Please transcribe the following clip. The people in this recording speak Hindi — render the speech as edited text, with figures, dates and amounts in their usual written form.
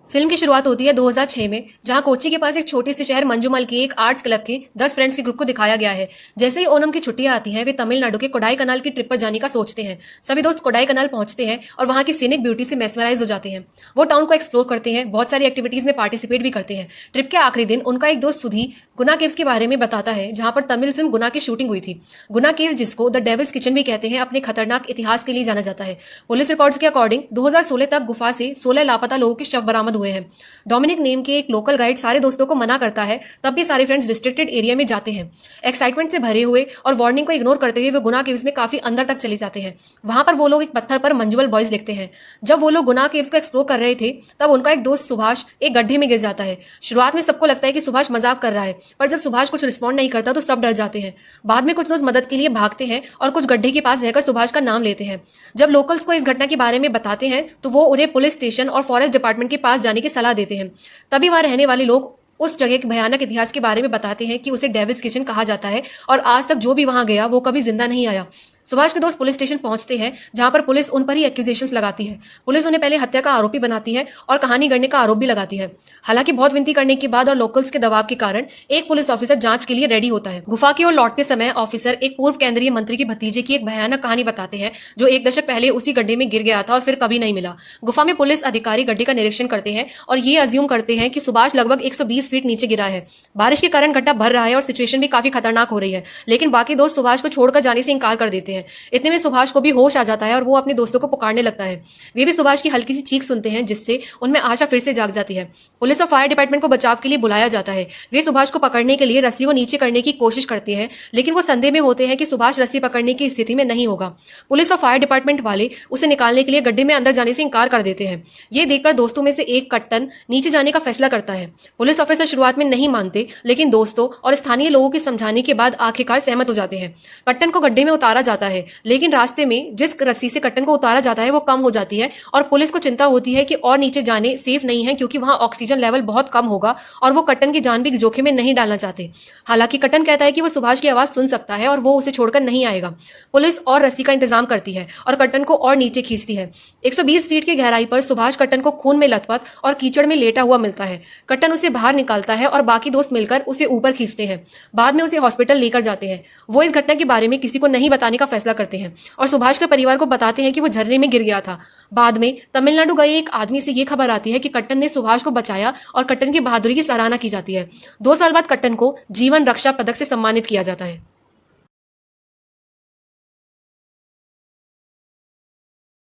फिल्म की शुरुआत होती है 2006 में, जहां कोच्चि के पास एक छोटे से शहर मंजुमल के एक आर्ट्स क्लब के 10 फ्रेंड्स के ग्रुप को दिखाया गया है। जैसे ही ओणम की छुट्टियां आती हैं, वे तमिलनाडु के कोडाई कनाल की ट्रिप पर जाने का सोचते हैं। सभी दोस्त कोडाई कनाल पहुंचते हैं और वहां की सीनिक ब्यूटी से मेस्मराइज हो जाते हैं। वो टाउन को एक्सप्लोर करते हैं, बहुत सारी एक्टिविटीज में पार्टिसिपेट भी करते हैं। ट्रिप के आखिरी दिन उनका एक दोस्त सुधी गुना केव्स के बारे में बताता है, जहां पर तमिल फिल्म गुना की शूटिंग हुई थी। गुना केव्स, जिसको द डेविल्स किचन भी कहते हैं, अपने खतरनाक इतिहास के लिए जाना जाता है। पुलिस रिकॉर्ड्स के अकॉर्डिंग 2016 तक गुफा से 16 लापता लोगों के शव बरामद हुए हैं। डोमिनिक नेम के एक लोकल गाइड सारे दोस्तों को मना करता है, तब भी सारे फ्रेंड्स रिस्ट्रिक्टेड एरिया में जाते हैं। एक्साइटमेंट से भरे हुए और वार्निंग को इग्नोर करते हुए वो गुना केव्स में काफी अंदर तक चले जाते हैं। वहां पर वो लोग एक पत्थर पर मंजुअल बॉयज लिखते हैं। जब वो लोग गुना केव्स को एक्सप्लोर कर रहे थे, तब उनका एक दोस्त सुभाष एक गड्ढे में गिर जाता है। शुरुआत में सबको लगता है कि सुभाष मजाक कर रहा है, पर जब सुभाष कुछ रिस्पॉन्ड नहीं करता तो सब डर जाते हैं। बाद में कुछ दोस्त मदद के लिए भागते हैं और कुछ गड्ढे के पास रहकर सुभाष का नाम लेते हैं। जब लोकल्स को इस घटना के बारे में बताते हैं, तो वो उन्हें पुलिस स्टेशन और फॉरेस्ट डिपार्टमेंट के पास जाने की सलाह देते हैं। तभी वहां रहने वाले लोग उस जगह के भयानक इतिहास के बारे में बताते हैं कि उसे डेविल्स किचन कहा जाता है और आज तक जो भी वहां गया वो कभी जिंदा नहीं आया। सुभाष के दोस्त पुलिस स्टेशन पहुंचते हैं, जहां पर पुलिस उन पर ही एक्यूजेशंस लगाती है। पुलिस उन्हें पहले हत्या का आरोपी बनाती है और कहानी गढ़ने का आरोप भी लगाती है। हालांकि बहुत विनती करने के बाद और लोकल्स के दबाव के कारण एक पुलिस ऑफिसर जांच के लिए रेडी होता है। गुफा की ओर लौटते समय ऑफिसर एक पूर्व केंद्रीय मंत्री के भतीजे की एक भयानक कहानी बताते हैं, जो एक दशक पहले उसी गड्ढे में गिर गया था और फिर कभी नहीं मिला। गुफा में पुलिस अधिकारी गड्ढे का निरीक्षण करते हैं और ये अज्यूम करते हैं कि सुभाष लगभग 120 फीट नीचे गिरा है। बारिश के कारण गड्ढा भर रहा है और सिचुएशन भी काफी खतरनाक हो रही है, लेकिन बाकी दोस्त सुभाष को छोड़कर जाने से इंकार कर देते हैं। इतने में सुभाष को भी होश आ जाता है और वो अपने दोस्तों को पुकारने लगता है। वे भी सुभाष की हल्की सी चीख सुनते हैं, जिससे उनमें आशा फिर से जाग जाती है। पुलिस और फायर डिपार्टमेंट को बचाव के लिए बुलाया जाता है। वे सुभाष को पकड़ने के लिए रस्सी को नीचे करने की कोशिश करते हैं, लेकिन वो संदेह में होते हैं कि सुभाष रस्सी पकड़ने की स्थिति में नहीं होगा। पुलिस और फायर डिपार्टमेंट वाले उसे निकालने के लिए गड्ढे में अंदर जाने से इंकार कर देते हैं। ये देखकर दोस्तों में से एक कट्टन नीचे जाने का फैसला करता है। पुलिस ऑफिसर शुरुआत में नहीं मानते, लेकिन दोस्तों और स्थानीय लोगों के समझाने के बाद आखिरकार सहमत हो जाते हैं। कट्टन को गड्ढे में उतारा जाता है, लेकिन रास्ते में जिस रस्सी से कट्टन को उतारा जाता है वो कम हो जाती है और पुलिस को चिंता होती है कि और नीचे जाने सेफ नहीं है, क्योंकि वहां ऑक्सीजन लेवल बहुत कम होगा और वो कट्टन की जान भी जोखिम में नहीं डालना चाहते। हालांकि कट्टन कहता है कि वो सुभाष की आवाज सुन सकता है और वो उसे छोड़कर नहीं आएगा। पुलिस और रस्सी का इंतजाम करती है और कट्टन को और नीचे खींचती है। 120 फीट की गहराई पर सुभाष कट्टन को खून में लथपथ और कीचड़ में लेटा हुआ मिलता है। कट्टन उसे बाहर निकालता है और बाकी दोस्त मिलकर उसे ऊपर खींचते हैं। बाद में उसे हॉस्पिटल लेकर जाते हैं। वो इस घटना के बारे में किसी को नहीं बताने का फैसला करते हैं और सुभाष के परिवार को बताते हैं कि वो झरने में गिर गया था। बाद में तमिलनाडु गए एक आदमी से ये खबर आती है कि कट्टन ने सुभाष को बचाया और कट्टन की बहादुरी की सराहना की जाती है। 2 साल बाद कट्टन को जीवन रक्षा पदक से सम्मानित किया जाता है।